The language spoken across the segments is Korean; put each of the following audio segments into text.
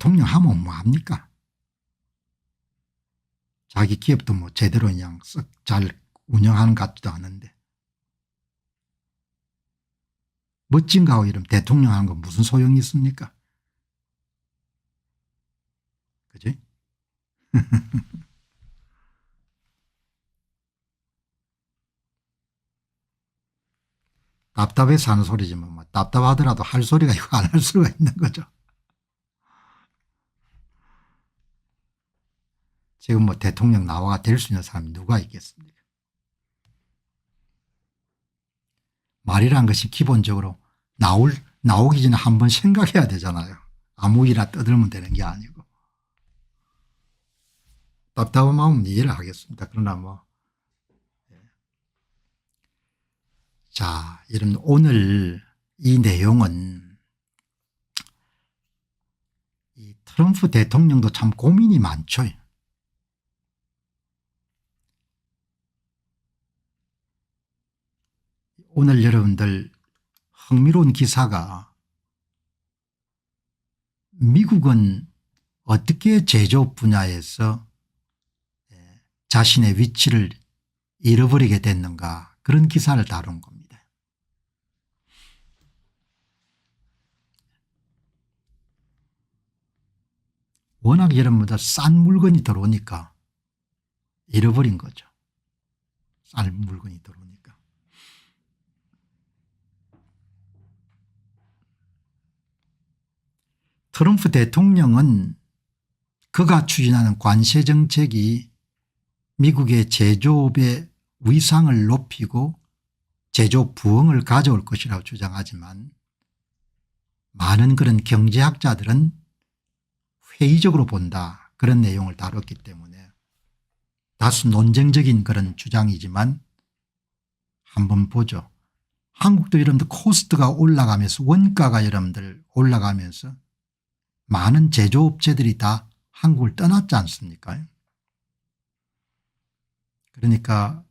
대통령 하면 뭐합니까? 자기 기업도 뭐 제대로 그냥 썩 잘 운영하는 것 같지도 않은데. 멋진가 하고 이러면 대통령 하는 거 무슨 소용이 있습니까? 그지? 답답해서 하는 소리지만 뭐 답답하더라도 할 소리가 있고 안 할 수가 있는 거죠. 지금 뭐 대통령 나와가 될 수 있는 사람이 누가 있겠습니까? 말이란 것이 기본적으로 나오기 전에 한번 생각해야 되잖아요. 아무 일이나 떠들면 되는 게 아니고. 답답한 마음은 이해를 하겠습니다. 그러나 뭐. 자, 여러분 오늘 이 내용은 이 트럼프 대통령도 참 고민이 많죠. 오늘 여러분들 흥미로운 기사가 미국은 어떻게 제조업 분야에서 자신의 위치를 잃어버리게 됐는가 그런 기사를 다룬 겁니다. 워낙 여러분들 싼 물건이 들어오니까 잃어버린 거죠. 싼 물건이 들어오니까. 트럼프 대통령은 그가 추진하는 관세 정책이 미국의 제조업의 위상을 높이고 제조업 부흥을 가져올 것이라고 주장하지만 많은 그런 경제학자들은 회의적으로 본다 그런 내용을 다뤘기 때문에 다소 논쟁적인 그런 주장이지만 한번 보죠. 한국도 여러분들 코스트가 올라가면서 원가가 여러분들 올라가면서 많은 제조업체들이 다 한국을 떠났지 않습니까? 그러니까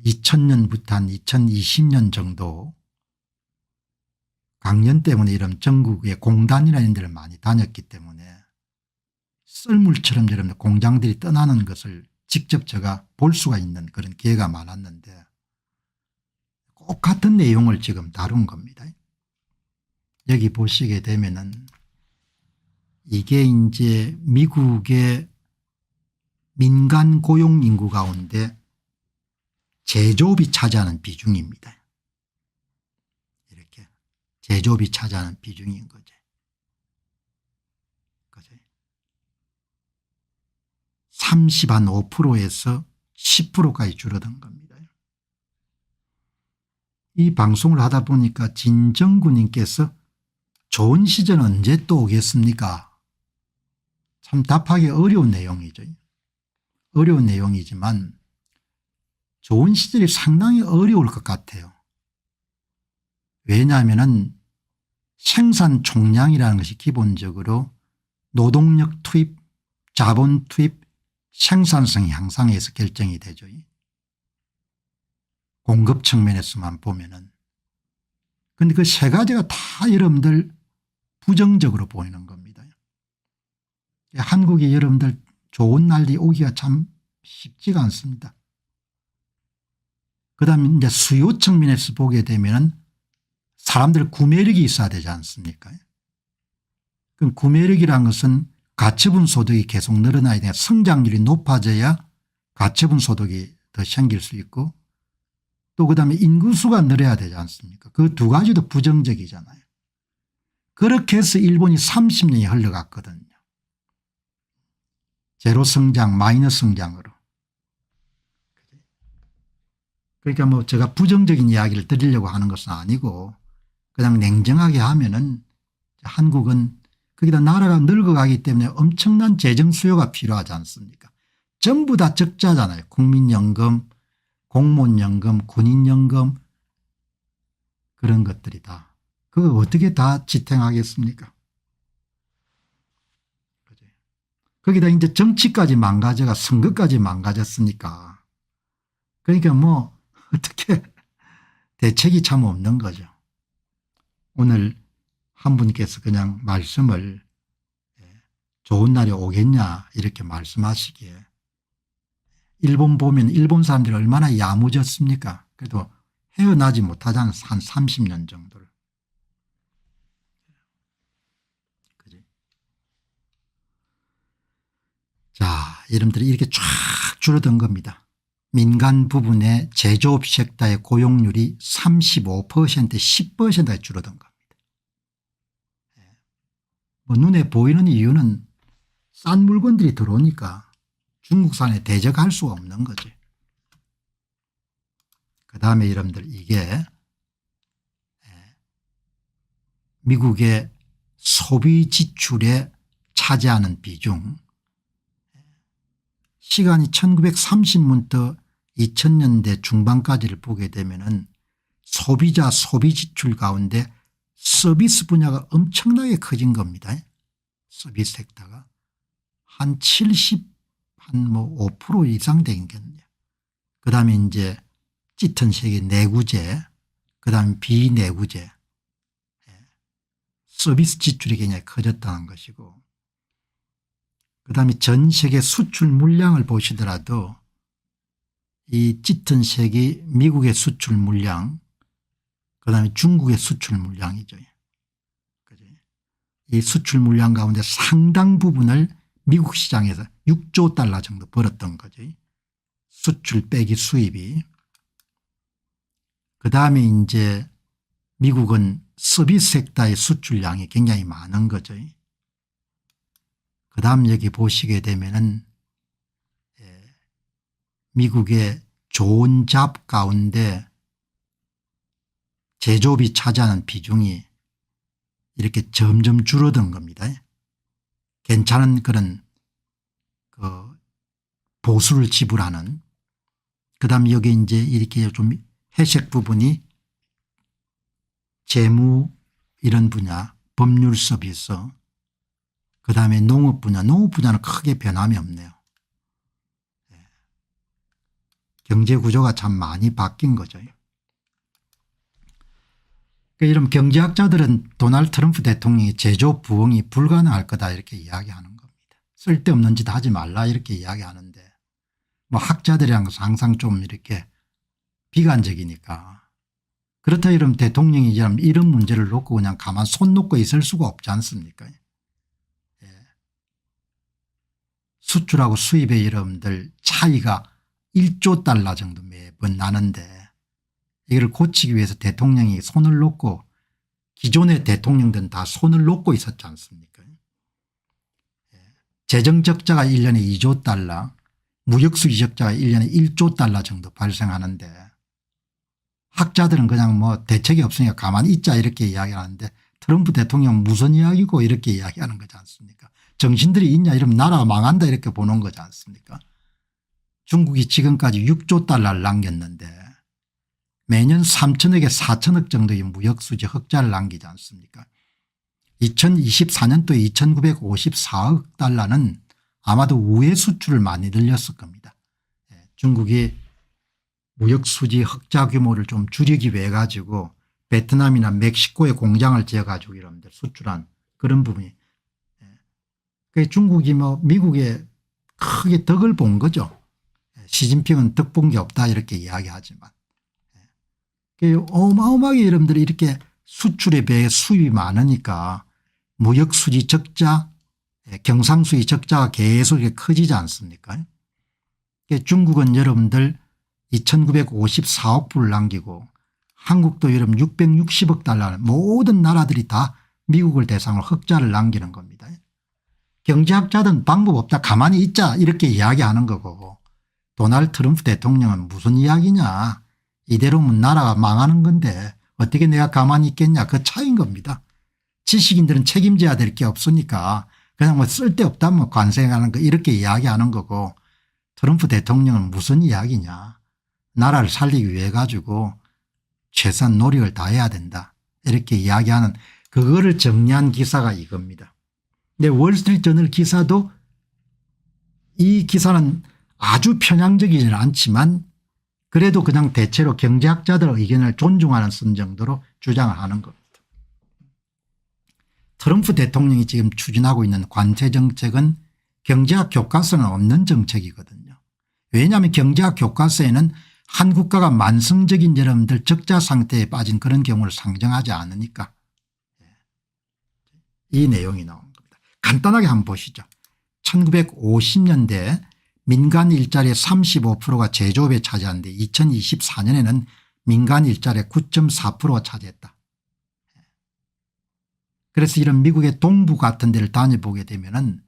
2000년부터 한 2020년 정도 강연 때문에 이런 전국의 공단이나 이런 데를 많이 다녔기 때문에 썰물처럼 여러분들 공장들이 떠나는 것을 직접 제가 볼 수가 있는 그런 기회가 많았는데 꼭 같은 내용을 지금 다룬 겁니다. 여기 보시게 되면은 이게 이제 미국의 민간 고용 인구 가운데 제조업이 차지하는 비중입니다. 이렇게 제조업이 차지하는 비중인 거죠. 35%에서 10%까지 줄어든 겁니다. 이 방송을 하다 보니까 진정구님께서 좋은 시절 언제 또 오겠습니까? 참 답하기 어려운 내용이죠. 어려운 내용이지만 좋은 시절이 상당히 어려울 것 같아요. 왜냐하면 생산 총량이라는 것이 기본적으로 노동력 투입, 자본 투입, 생산성 향상에서 결정이 되죠. 공급 측면에서만 보면은. 그런데 그 세 가지가 다 여러분들 부정적으로 보이는 겁니다. 한국이 여러분들 좋은 날이 오기가 참 쉽지가 않습니다. 그다음에 이제 수요 측면에서 보게 되면은 사람들 구매력이 있어야 되지 않습니까? 그럼 구매력이라는 것은 가처분 소득이 계속 늘어나야 되니까 성장률이 높아져야 가처분 소득이 더 생길 수 있고 또 그다음에 인구수가 늘어야 되지 않습니까? 그 두 가지도 부정적이잖아요. 그렇게 해서 일본이 30년이 흘러갔거든요. 제로 성장 마이너스 성장으로. 그러니까 뭐 제가 부정적인 이야기를 드리려고 하는 것은 아니고 그냥 냉정하게 하면은 한국은 거기다 나라가 늙어가기 때문에 엄청난 재정 수요가 필요하지 않습니까? 전부 다 적자잖아요. 국민연금, 공무원연금, 군인연금 그런 것들이 다. 그거 어떻게 다 지탱하겠습니까? 거기다 이제 정치까지 망가져가 선거까지 망가졌으니까 그러니까 뭐 어떻게 대책이 참 없는 거죠. 오늘 한 분께서 그냥 말씀을 좋은 날이 오겠냐 이렇게 말씀하시기에 일본 보면 일본 사람들이 얼마나 야무졌습니까? 그래도 헤어나지 못하잖아요. 한 30년 정도를. 그지? 자, 여러분들이 이렇게 쫙 줄어든 겁니다. 민간 부분의 제조업 섹터의 고용률이 35% 10%가 줄어든 겁니다. 뭐 눈에 보이는 이유는 싼 물건들이 들어오니까 중국산에 대적할 수가 없는 거지. 그다음에 여러분들 이게 미국의 소비 지출에 차지하는 비중, 시간이 1930년부터 2000년대 중반까지를 보게 되면은 소비자 소비 지출 가운데 서비스 분야가 엄청나게 커진 겁니다. 서비스 섹터가 한 70, 한 뭐 5% 이상 되겠네요. 그다음에 이제 짙은 색의 내구재, 그다음에 비내구재, 서비스 지출이 굉장히 커졌다는 것이고, 그다음에 전 세계 수출 물량을 보시더라도 이 짙은 색이 미국의 수출 물량, 그다음에 중국의 수출 물량이죠. 이 수출 물량 가운데 상당 부분을 미국 시장에서 6조 달러 정도 벌었던 거죠. 수출 빼기 수입이. 그다음에 이제 미국은 서비스 섹터의 수출량이 굉장히 많은 거죠. 그다음 여기 보시게 되면은 미국의 좋은 잡 가운데 제조업이 차지하는 비중이 이렇게 점점 줄어든 겁니다. 괜찮은 그런 보수를 지불하는, 그다음 여기 이제 이렇게 좀 회색 부분이 재무 이런 분야, 법률 서비스, 그다음에 농업 분야, 농업 분야는 크게 변함이 없네요. 경제 구조가 참 많이 바뀐 거죠. 이런 경제학자들은 도널드 트럼프 대통령이 제조업 부흥이 불가능할 거다 이렇게 이야기하는 겁니다. 쓸데없는 짓 하지 말라 이렇게 이야기하는데, 뭐 학자들이랑 항상 좀 이렇게 비관적이니까, 그렇다 이러면 대통령이 이런 문제를 놓고 그냥 가만 손 놓고 있을 수가 없지 않습니까? 수출하고 수입의 여러분들 차이가 1조 달러 정도 매번 나는데, 이걸 고치기 위해서 대통령이 손을 놓고, 기존의 대통령들은 다 손을 놓고 있었지 않습니까? 재정적자가 1년에 2조 달러, 무역수지 적자가 1년에 1조 달러 정도 발생하는데, 학자들은 그냥 뭐 대책이 없으니까 가만히 있자 이렇게 이야기하는데, 트럼프 대통령은 무슨 이야기고 이렇게 이야기하는 거지 않습니까? 정신들이 있냐 이러면 나라가 망한다 이렇게 보는 거지 않습니까? 중국이 지금까지 6조 달러를 남겼는데 매년 3천억에 4천억 정도의 무역수지 흑자를 남기지 않습니까? 2024년도에 2954억 달러는 아마도 우회 수출을 많이 늘렸을 겁니다. 중국이 무역수지 흑자 규모를 좀 줄이기 위해 가지고 베트남이나 멕시코에 공장을 지어 가지고 이런데 수출한 그런 부분이, 중국이 뭐 미국에 크게 덕을 본 거죠. 시진핑은 덕 본 게 없다 이렇게 이야기하지만, 어마어마하게 여러분들이 이렇게 수출에 비해 수입이 많으니까 무역수지 적자, 경상수지 적자가 계속 커지지 않습니까? 중국은 여러분들 2954억 불을 남기고, 한국도 여러분 660억 달러, 모든 나라들이 다 미국을 대상으로 흑자를 남기는 겁니다. 경제학자들은 방법 없다 가만히 있자 이렇게 이야기하는 거고, 도널드 트럼프 대통령은 무슨 이야기냐, 이대로면 나라가 망하는 건데 어떻게 내가 가만히 있겠냐, 그 차이인 겁니다. 지식인들은 책임져야 될 게 없으니까 그냥 뭐 쓸데없다면 관세하는 거 이렇게 이야기하는 거고, 트럼프 대통령은 무슨 이야기냐, 나라를 살리기 위해 가지고 최소한 노력을 다해야 된다 이렇게 이야기하는, 그거를 정리한 기사가 이겁니다. 근데 월스트리트저널 기사도, 이 기사는 아주 편향적이지는 않지만 그래도 그냥 대체로 경제학자들의 의견을 존중하는 쓴 정도로 주장을 하는 겁니다. 트럼프 대통령이 지금 추진하고 있는 관세 정책은 경제학 교과서는 없는 정책이거든요. 왜냐하면 경제학 교과서에는 한 국가가 만성적인 여러분들 적자 상태에 빠진 그런 경우를 상정하지 않으니까 이 내용이 나온 겁니다. 간단하게 한번 보시죠. 1950년대 민간 일자리의 35%가 제조업에 차지하는데 2024년에는 민간 일자리의 9.4%가 차지했다. 그래서 이런 미국의 동부 같은 데를 다녀보게 되면은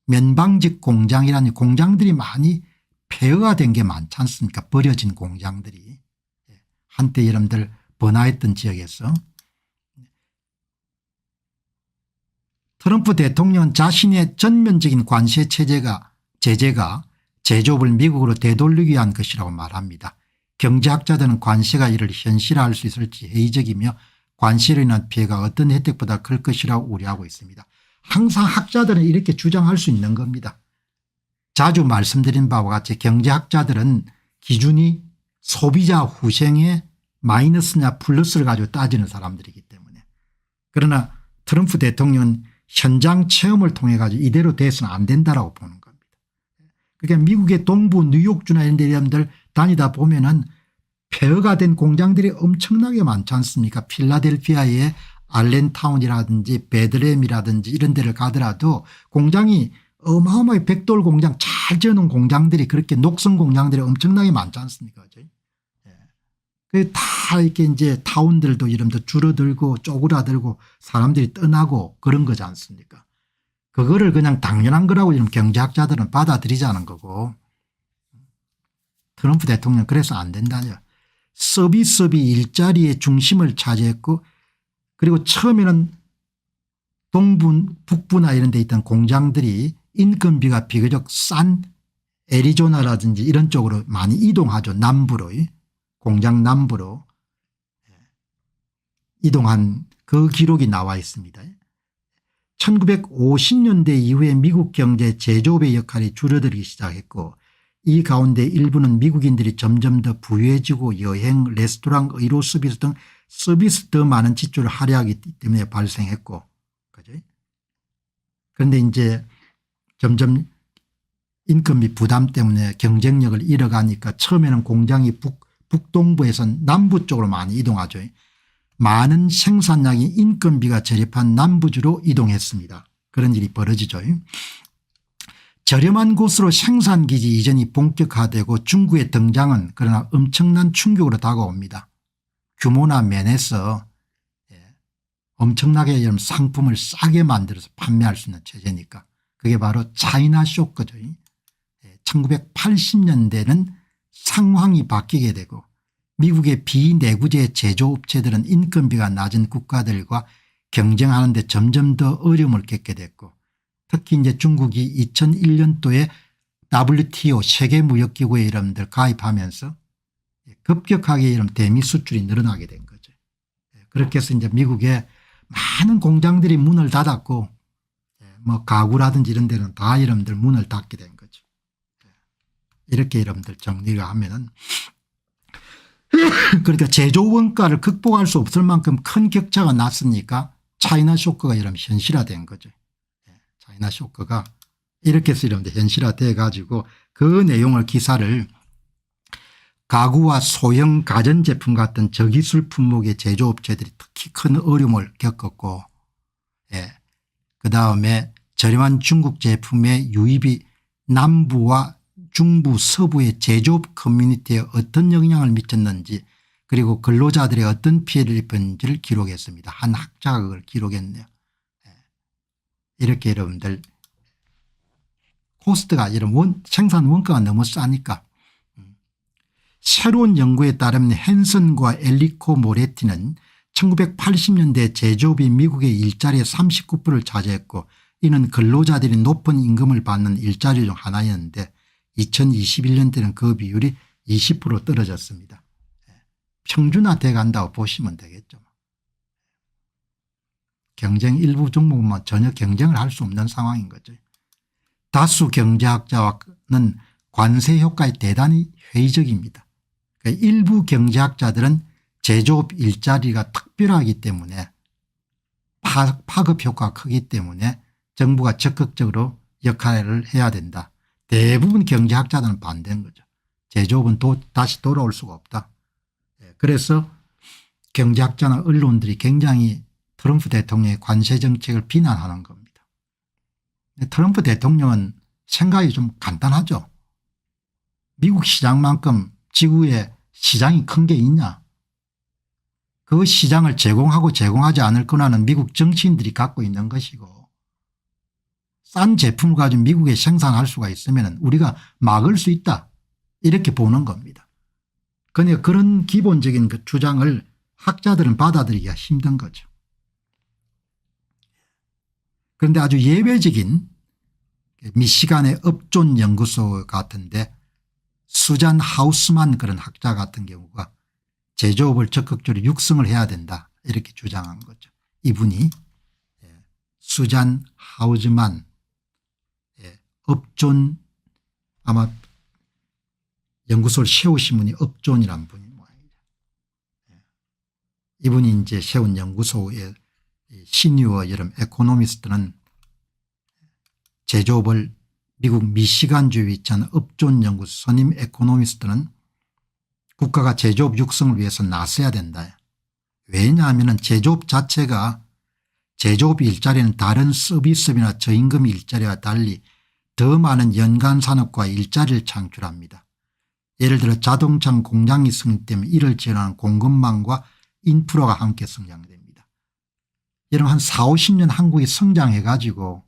면방직 공장이라는 공장들이 많이 폐허가 된 게 많지 않습니까? 버려진 공장들이. 한때 여러분들 번화했던 지역에서. 트럼프 대통령은 자신의 전면적인 관세 제재가 제조업을 미국으로 되돌리기 위한 것이라고 말합니다. 경제학자들은 관세가 이를 현실화할 수 있을지 회의적이며 관세로 인한 피해가 어떤 혜택보다 클 것이라고 우려하고 있습니다. 항상 학자들은 이렇게 주장할 수 있는 겁니다. 자주 말씀드린 바와 같이 경제학자들은 기준이 소비자 후생의 마이너스냐 플러스를 가지고 따지는 사람들이기 때문에. 그러나 트럼프 대통령은 현장 체험을 통해 가지고 이대로 돼서는 안 된다라고 보는 겁니다. 그러니까 미국의 동부 뉴욕주나 이런 데 여러분들 다니다 보면은 폐허가 된 공장들이 엄청나게 많지 않습니까? 필라델피아의 알렌타운이라든지 베들레헴이라든지 이런 데를 가더라도 공장이 어마어마하게 벽돌 공장 잘 지어놓은 공장들이 그렇게 녹슨 공장들이 엄청나게 많지 않습니까? 다 이렇게 이제 타운들도 이름도 줄어들고 쪼그라들고 사람들이 떠나고 그런 거지 않습니까? 그거를 그냥 당연한 거라고 이런 경제학자들은 받아들이자는 거고. 트럼프 대통령 그래서 안 된다죠. 서비스업이 일자리의 중심을 차지했고 그리고 처음에는 동부 북부나 이런 데 있던 공장들이 인건비가 비교적 싼 애리조나라든지 이런 쪽으로 많이 이동하죠. 남부로. 공장 남부로 이동한 그 기록이 나와 있습니다. 1950년대 이후에 미국 경제 제조업의 역할이 줄어들기 시작했고 이 가운데 일부는 미국인들이 점점 더 부유해지고 여행, 레스토랑, 의료 서비스 등 서비스 더 많은 지출을 할애하기 때문에 발생했고 그죠? 그런데 이제 점점 인건비 부담 때문에 경쟁력을 잃어가니까 처음에는 공장이 북동부에서 남부 쪽으로 많이 이동하죠. 많은 생산량이 인건비가 저렴한 남부주로 이동했습니다. 그런 일이 벌어지죠. 저렴한 곳으로 생산기지 이전이 본격화되고 중국의 등장은 그러나 엄청난 충격으로 다가옵니다. 규모나 면에서 엄청나게 상품을 싸게 만들어서 판매할 수 있는 체제니까 그게 바로 차이나 쇼크죠. 1980년대는 상황이 바뀌게 되고 미국의 비내구재 제조업체들은 인건비가 낮은 국가들과 경쟁하는 데 점점 더 어려움을 겪게 됐고 특히 이제 중국이 2001년도에 WTO 세계무역기구에 여러분들 가입하면서 급격하게 이런 대미 수출이 늘어나게 된 거죠. 그렇게 해서 이제 미국의 많은 공장들이 문을 닫았고 뭐 가구라든지 이런 데는 다 여러분들 문을 닫게 된 거죠. 이렇게 여러분들 정리를 하면은 그러니까 제조 원가를 극복할 수 없을 만큼 큰 격차가 났으니까 차이나 쇼크가 이런 현실화된 거죠. 차이나 쇼크가 이렇게 해서 이런 현실화돼 가지고 그 내용을 기사를 가구와 소형 가전제품 같은 저기술 품목의 제조업체들이 특히 큰 어려움을 겪었고 그다음에 저렴한 중국 제품의 유입이 남부와 중부 서부의 제조업 커뮤니티에 어떤 영향을 미쳤는지 그리고 근로자들의 어떤 피해를 입었는지를 기록했습니다. 한 학자가 그걸 기록했네요. 이렇게 여러분들 코스트가 이런 생산 원가가 너무 싸니까 새로운 연구에 따르면 헨슨과 엘리코 모레티는 1980년대 제조업이 미국의 일자리의 39%를 차지했고 이는 근로자들이 높은 임금을 받는 일자리 중 하나였는데 2021년대는 그 비율이 20% 떨어졌습니다. 평준화돼 간다고 보시면 되겠죠. 경쟁 일부 종목은 전혀 경쟁을 할 수 없는 상황인 거죠. 다수 경제학자는 관세 효과에 대단히 회의적입니다. 그러니까 일부 경제학자들은 제조업 일자리가 특별하기 때문에 파급 효과가 크기 때문에 정부가 적극적으로 역할을 해야 된다. 대부분 경제학자들은 반대인 거죠. 제조업은 다시 돌아올 수가 없다. 그래서 경제학자나 언론들이 굉장히 트럼프 대통령의 관세 정책을 비난하는 겁니다. 트럼프 대통령은 생각이 좀 간단하죠. 미국 시장만큼 지구에 시장이 큰 게 있냐. 그 시장을 제공하고 제공하지 않을 거나는 미국 정치인들이 갖고 있는 것이고, 싼 제품을 가지고 미국에 생산할 수가 있으면 우리가 막을 수 있다, 이렇게 보는 겁니다. 그러니까 그런 기본적인 그 주장을 학자들은 받아들이기가 힘든 거죠. 그런데 아주 예외적인 미시간의 업존 연구소 같은데 수잔 하우스만 그런 학자 같은 경우가 제조업을 적극적으로 육성을 해야 된다, 이렇게 주장한 거죠. 이분이 수잔 하우즈만 업존, 아마 연구소를 세우신 분이 업존이라는 분이 모양이죠. 이분이 이제 세운 연구소의 시니어 여름 에코노미스트는 제조업을 미국 미시간주에 위치한 업존 연구소 선임 에코노미스트는 국가가 제조업 육성을 위해서 나서야 된다. 왜냐하면 제조업 자체가 제조업 일자리는 다른 서비스업이나 저임금 일자리와 달리 더 많은 연간 산업과 일자리를 창출합니다. 예를 들어 자동차 공장이 성립되면 이를 지원하는 공급망과 인프라가 함께 성장됩니다. 여러분 한 4, 50년 한국이 성장해 가지고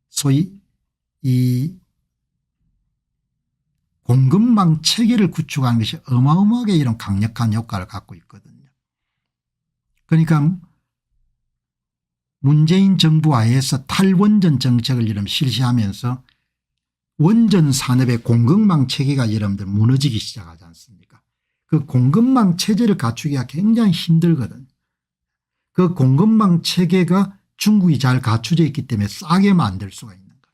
소위 이 공급망 체계를 구축하는 것이 어마어마하게 이런 강력한 효과를 갖고 있거든요. 그러니까 문재인 정부 하에서 탈원전 정책을 여러분 실시하면서 원전 산업의 공급망 체계가 여러분들 무너지기 시작하지 않습니까? 그 공급망 체제를 갖추기가 굉장히 힘들거든요. 그 공급망 체계가 중국이 잘 갖춰져 있기 때문에 싸게 만들 수가 있는 겁니다.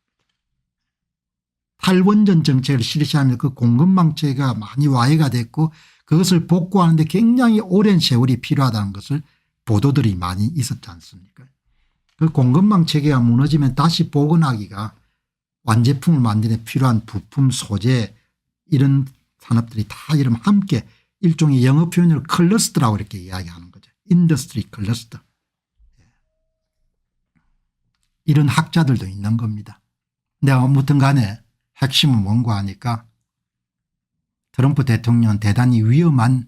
탈원전 정책을 실시하면서 그 공급망 체계가 많이 와해가 됐고 그것을 복구하는 데 굉장히 오랜 세월이 필요하다는 것을 보도들이 많이 있었지 않습니까? 그 공급망 체계가 무너지면 다시 복원하기가 완제품을 만드는 데 필요한 부품, 소재 이런 산업들이 다 이런 함께 일종의 영어 표현으로 클러스터라고 이렇게 이야기하는 거죠. 인더스트리 클러스터. 이런 학자들도 있는 겁니다. 근데 아무튼 간에 핵심은 뭔가 하니까 트럼프 대통령은 대단히 위험한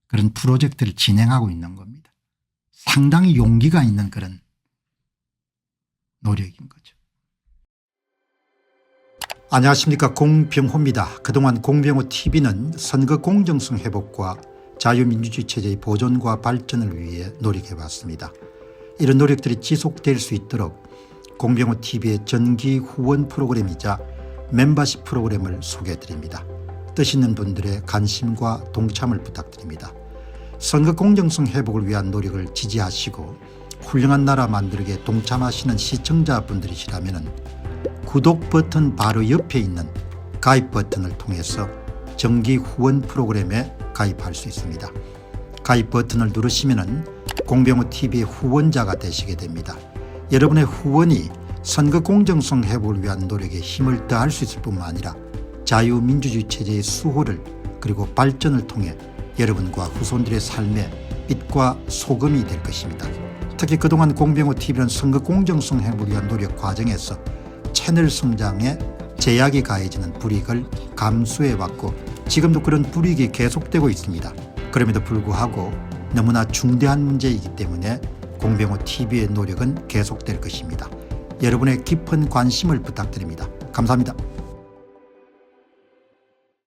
그런 프로젝트를 진행하고 있는 겁니다. 상당히 용기가 있는 그런 노력인 거죠. 안녕하십니까, 공병호입니다. 그동안 공병호 TV는 선거 공정성 회복과 자유민주주의 체제의 보존과 발전을 위해 노력해왔습니다. 이런 노력들이 지속될 수 있도록 공병호 TV의 정기 후원 프로그램이자 멤버십 프로그램을 소개해드립니다. 뜻 있는 분들의 관심과 동참을 부탁드립니다. 선거 공정성 회복을 위한 노력을 지지하시고 훌륭한 나라 만들기에 동참하시는 시청자분들이시라면 구독 버튼 바로 옆에 있는 가입 버튼을 통해서 정기 후원 프로그램에 가입할 수 있습니다. 가입 버튼을 누르시면 공병호TV의 후원자가 되시게 됩니다. 여러분의 후원이 선거 공정성 회복을 위한 노력에 힘을 더할 수 있을 뿐만 아니라 자유민주주의 체제의 수호를 그리고 발전을 통해 여러분과 후손들의 삶에 빛과 소금이 될 것입니다. 특히 그동안 공병호TV는 선거 공정성 회복을 위한 노력 과정에서 채널 성장에 제약이 가해지는 불이익을 감수해왔고 지금도 그런 불이익이 계속되고 있습니다. 그럼에도 불구하고 너무나 중대한 문제이기 때문에 공병호TV의 노력은 계속될 것입니다. 여러분의 깊은 관심을 부탁드립니다. 감사합니다.